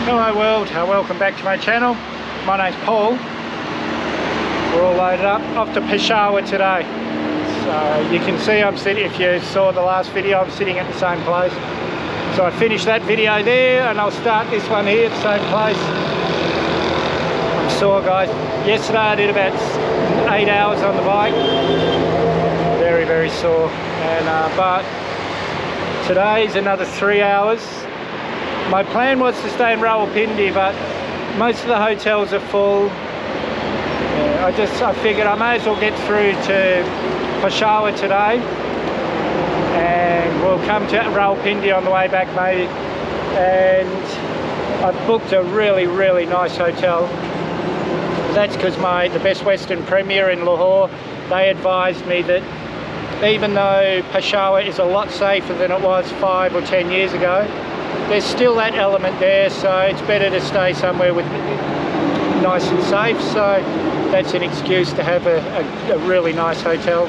Hello world, welcome back to my channel. My name's Paul. We're all loaded up, off to Peshawar today. So you can see I'm sitting, if you saw the last video, I'm sitting at the same place. So I finished that video there and I'll start this one here at the same place. I'm sore guys. Yesterday I did about 8 hours on the bike. Very, very sore. And but today's another 3 hours. My plan was to stay in Rawalpindi, but most of the hotels are full. Yeah, I figured I may as well get through to Peshawar today, and we'll come to Rawalpindi on the way back maybe. And I've booked a really, really nice hotel. That's because the Best Western Premier in Lahore, they advised me that even though Peshawar is a lot safer than it was 5 or 10 years ago, there's still that element there, so it's better to stay somewhere with nice and safe. So that's an excuse to have a really nice hotel.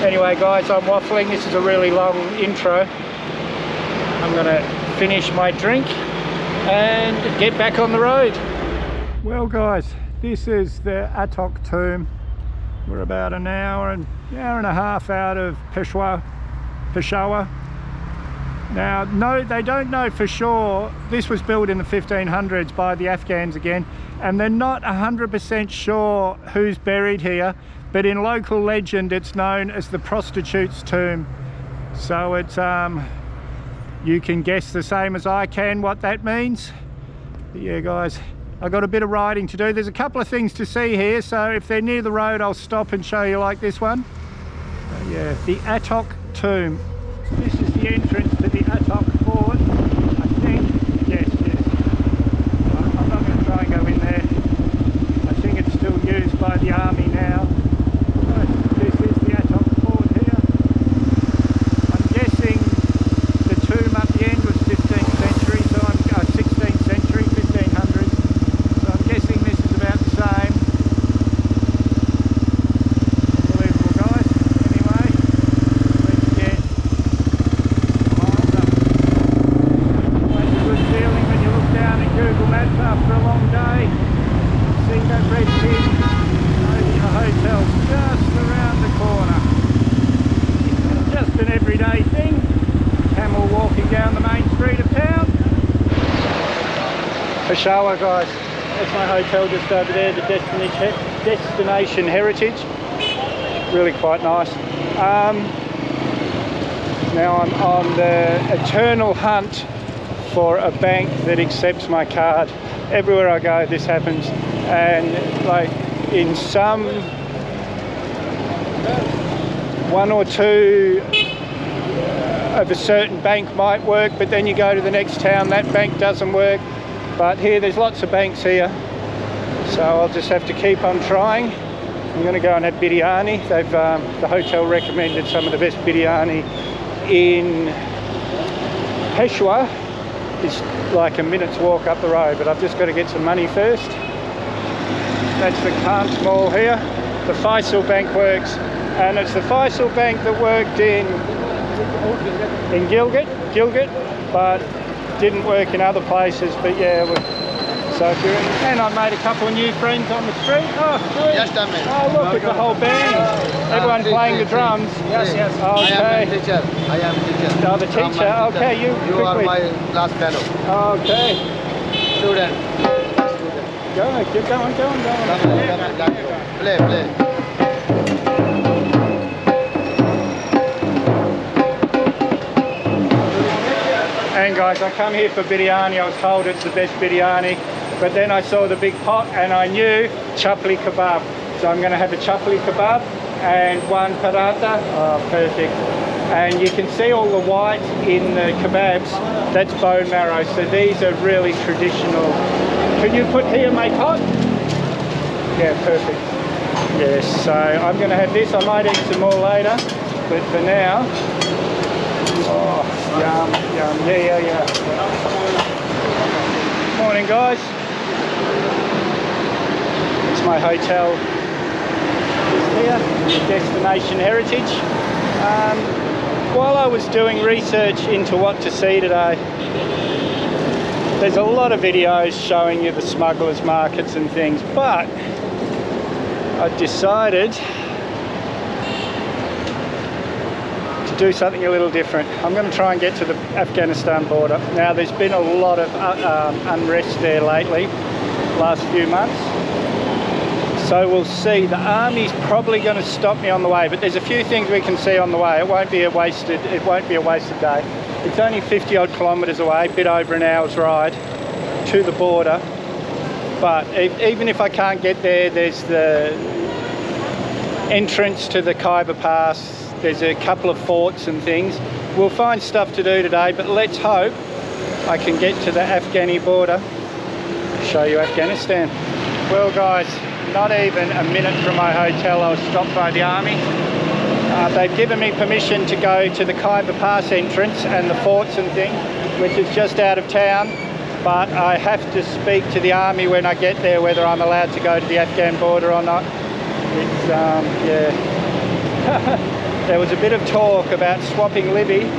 Anyway guys, I'm waffling. This is a really long intro. I'm gonna finish my drink and get back on the road. Well guys, this is the Atock tomb. We're about an hour and a half out of Peshawar. Now, no, they don't know for sure. This was built in the 1500s by the Afghans again, and they're not 100% sure who's buried here, but in local legend it's known as the prostitute's tomb. So it's you can guess the same as I can what that means. But yeah guys, I've got a bit of riding to do. There's a couple of things to see here, so if they're near the road I'll stop and show you, like this one. Yeah, the Atock tomb. This is the entrance to the Atock fort, I think. Yes. I'm not going to try and go in there. I think it's still used by the army now. This is the Atock fort here. I'm guessing the tomb up the end was 15th century, so 16th century, 1500s. So I'm guessing this is about the same. Unbelievable guys. Anyway, let's get Google Maps after a long day. See that red pin? The hotel's just around the corner. Just an everyday thing. Camel walking down the main street of town. Peshawar guys, that's my hotel just over there, the Destination Heritage. Really quite nice. Now I'm on the eternal hunt for a bank that accepts my card. Everywhere I go this happens, and like in some one or two of a certain bank might work, but then you go to the next town, that bank doesn't work. But here there's lots of banks here, so I'll just have to keep on trying. I'm going to go and have biryani. The hotel recommended some of the best biryani in Peshawar. It's like a minute's walk up the road, but I've just got to get some money first. That's the Kant Mall here. The Faisal Bank works, and it's the Faisal Bank that worked in Gilgit, but didn't work in other places. But yeah, so if you're in, and I made a couple of new friends on the street. Oh, sweet. Yes, oh look, it's a whole band. Everyone playing the drums. Yes. Okay. I am the teacher. Oh, the teacher. Okay, you are my class fellow. Okay. Student. Go, keep going. Play. And guys, I come here for biryani. I was told it's the best biryani, but then I saw the big pot and I knew chapli kebab. So I'm going to have a chapli kebab and one paratha. Oh, perfect. And you can see all the white in the kebabs. That's bone marrow. So these are really traditional. Can you put here, make hot? Yeah, perfect. Yes, so I'm going to have this. I might eat some more later, but for now, oh, yum. Yeah. Morning guys. It's my hotel here, Destination Heritage. While I was doing research into what to see today, There's a lot of videos showing you the smugglers markets and things, but I decided to do something a little different. I'm going to try and get to the Afghanistan border. Now, there's been a lot of unrest there lately, last few months. So we'll see. The army's probably going to stop me on the way, but there's a few things we can see on the way. It won't be a wasted day. It's only 50 odd kilometres away, a bit over an hour's ride to the border. But even if I can't get there, there's the entrance to the Khyber Pass. There's a couple of forts and things. We'll find stuff to do today, but let's hope I can get to the Afghani border. Show you Afghanistan. Well guys, not even a minute from my hotel I was stopped by the army. They've given me permission to go to the Khyber Pass entrance and the forts and things, which is just out of town, but I have to speak to the army when I get there whether I'm allowed to go to the Afghan border or not. It's, yeah. There was a bit of talk about swapping Libby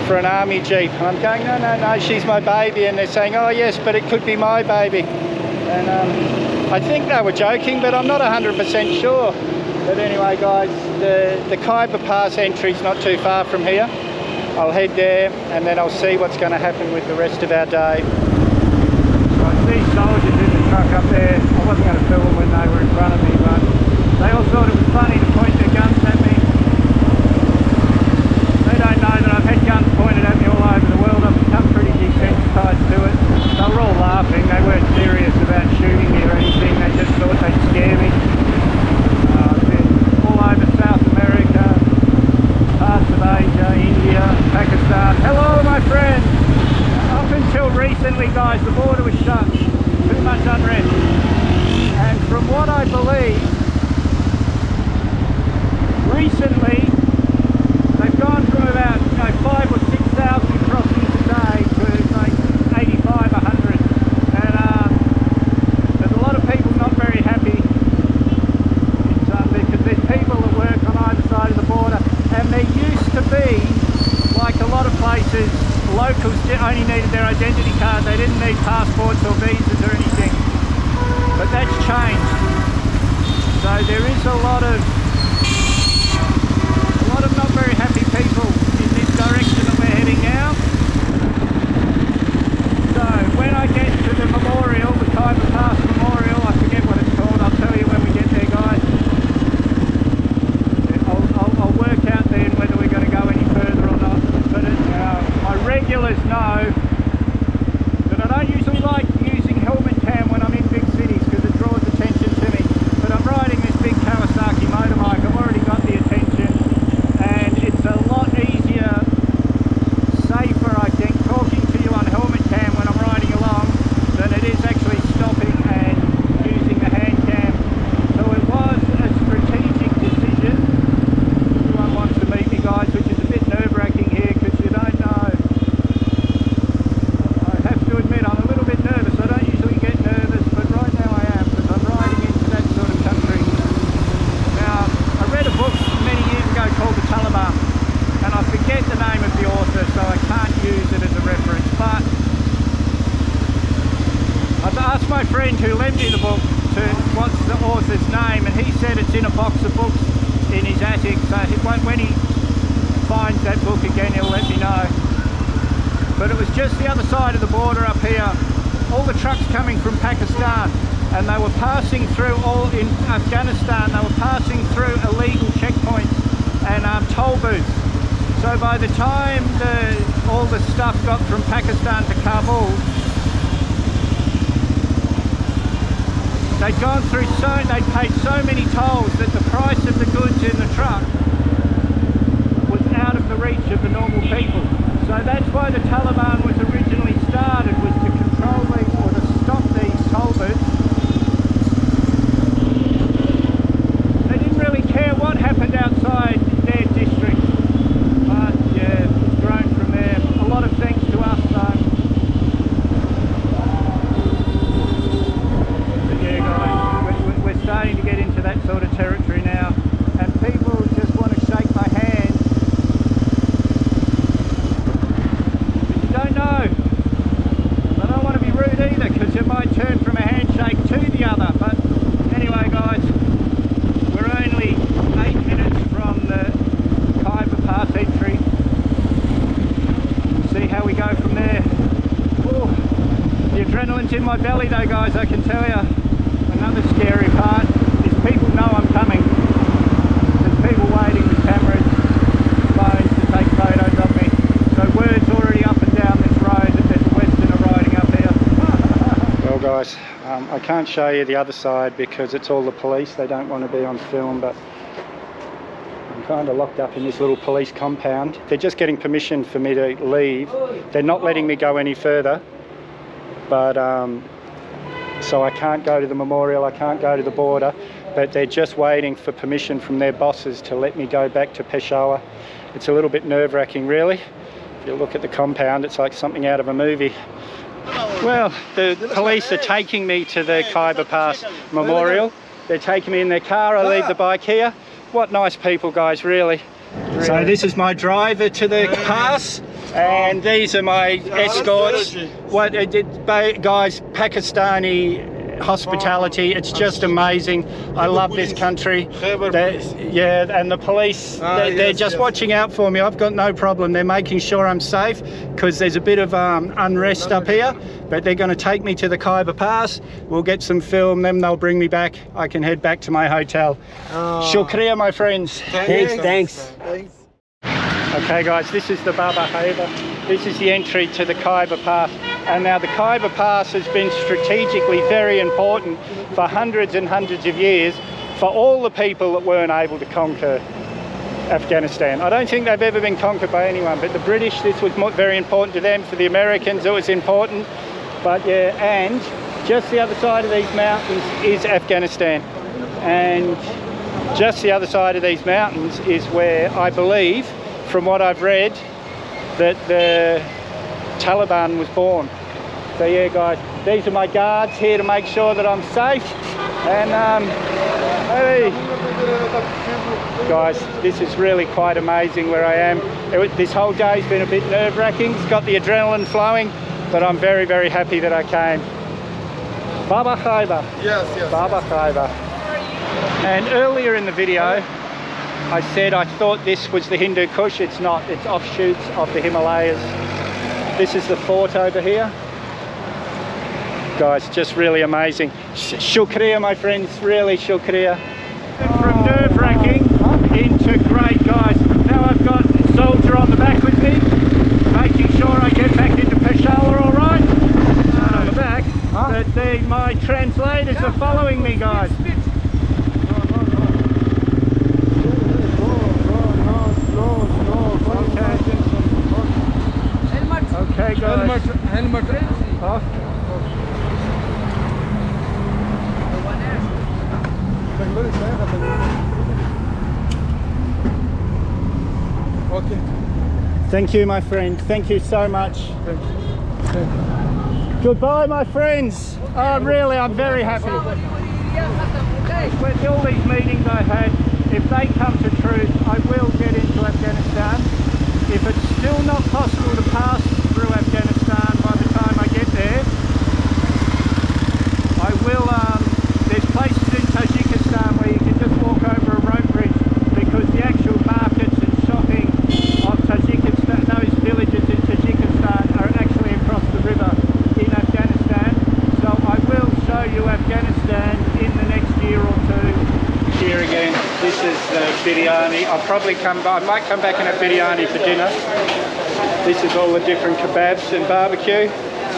for an army jeep, and I'm going, no, she's my baby, and they're saying, oh yes, but it could be my baby. And I think they were joking, but I'm not 100% sure. But anyway guys, the Khyber Pass entry's not too far from here. I'll head there and then I'll see what's going to happen with the rest of our day. So I see soldiers in the truck up there. I wasn't going to film when they were in front of me, but they all thought it was funny to point their guns at me. They don't know that I've had guns pointed at me all over the world. I've become pretty desensitized to it. They were all laughing. They weren't serious about shooting me or anything. They just thought they'd scare me. Over South America, parts of Asia, India, Pakistan. Hello my friends! Up until recently guys, the border was shut. Too much unrest. And from what I believe, recently they've gone from about 5,000 or 6,000 crossings a day to like 85, 100. And there's a lot of people not very happy. People that work on either side of the border, and there used to be, like a lot of places, locals only needed their identity card. They didn't need passports or visas or anything, but that's changed. So there is a lot of not very happy people in this direction that we're heading now. So when I get to the memorial, the Khyber Pass Memorial, I forget what it's called, I'll tell you when we get there guys. I'll work out then whether we're going to go any further or not. But my regulars know that I don't usually like using helmet cam when I'm in big cities because it draws attention to me. But I'm riding this big Kawasaki motorbike. I've already got the attention, and it's a lot easier, safer I think, talking to you on helmet cam when I'm riding along than it is actually stopping and using the hand cam. So it was a strategic decision. Everyone wants to meet me guys, which is a bit nerve-wracking here because you don't know. I have to admit I'm a little bit nervous. I don't usually get nervous, but right now I am because I'm riding into that sort of country. Now, I read a book many years ago called The Taliban, and I forget the name of the author, so I can't use it as a reference, but I've asked my friend who lent me the book to what's the author's name, and he said it's in a box of books in his attic, so when he finds that book again he'll let me know. But it was just the other side of the border up here, all the trucks coming from Pakistan, and they were passing through all in Afghanistan, they were passing through illegal checkpoints and toll booths. So by the time all the stuff got from Pakistan to Kabul, they'd gone through they'd paid so many tolls that the price of the goods in the truck was out of the reach of the normal people. So that's why the Taliban was originally started, was to control these or to stop these toll booths. They didn't really care what happened outside their district, but yeah, it's grown from there. A lot of thanks to us though. We're starting to get into that sort of territory now, and people just want to shake my hand. But you don't know. The adrenaline's in my belly though, guys, I can tell you. Another scary part is people know I'm coming. There's people waiting with cameras, phones to take photos of me. So word's already up and down this road that there's a Westerner riding up here. Well guys, I can't show you the other side because it's all the police. They don't want to be on film, but I'm kind of locked up in this little police compound. They're just getting permission for me to leave. They're not letting me go any further. But so I can't go to the memorial, I can't go to the border, but they're just waiting for permission from their bosses to let me go back to Peshawar. It's a little bit nerve-wracking, really. If you look at the compound, it's like something out of a movie. Well, the police are taking me to the Khyber Pass Memorial. They're taking me in their car. I leave the bike here. What nice people, guys, really. So this is my driver to the pass. And these are my escorts. What guys, Pakistani hospitality, it's just amazing. I love this country. Yeah, and the police, they're just watching out for me. I've got no problem. They're making sure I'm safe because there's a bit of unrest up here, but they're going to take me to the Khyber Pass. We'll get some film, then they'll bring me back. I can head back to my hotel. Shukriya, my friends. Thanks. Okay guys, this is the Baab-e-Kyber. This is the entry to the Khyber Pass. And now the Khyber Pass has been strategically very important for hundreds and hundreds of years for all the people that weren't able to conquer Afghanistan. I don't think they've ever been conquered by anyone, but the British, this was very important to them. For the Americans, it was important. But yeah, and just the other side of these mountains is Afghanistan. And just the other side of these mountains is where I believe, from what I've read, that the Taliban was born. So yeah guys, these are my guards here to make sure that I'm safe. And hey guys, this is really quite amazing where I am. This whole day's been a bit nerve-wracking. It's got the adrenaline flowing, but I'm very, very happy that I came. Baab-e-Kyber. Yes. Baab-e-Kyber. And earlier in the video, I said I thought this was the Hindu Kush. It's not, it's offshoots of the Himalayas. This is the fort over here. Guys, just really amazing. Shukriya, my friends, really shukriya. From nerve-wracking into great, guys. Now I've got a soldier on the back with me, making sure I get back into Peshawar all right. On the back, but my translators are following me, guys. Okay guys. Helmet. Okay. Thank you, my friend. Thank you so much. Goodbye, my friends. Oh, really, I'm very happy. With all these meetings I had, if they come to truth, I will get into Afghanistan. If it's still not possible to pass through Afghanistan by the time I get there, I will, there's places in Tajikistan where you can just walk over a rope bridge because the actual markets and shopping of Tajikistan, those villages in Tajikistan are actually across the river in Afghanistan. So I will show you Afghanistan in the next year or two. Here again, this is the biryani. I might come back and have biryani for dinner. This is all the different kebabs and barbecue.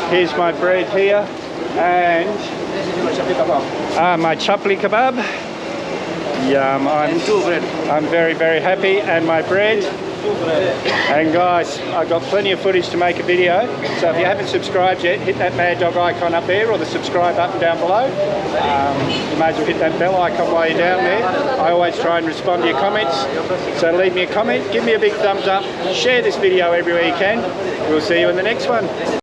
Here's my bread here, and my chapli kebab. Yum, I'm very, very happy, and my bread. And guys, I've got plenty of footage to make a video, so if you haven't subscribed yet, hit that mad dog icon up there or the subscribe button down below. You may as well hit that bell icon while you're down there. I always try and respond to your comments, so leave me a comment, give me a big thumbs up, share this video everywhere you can. We'll see you in the next one.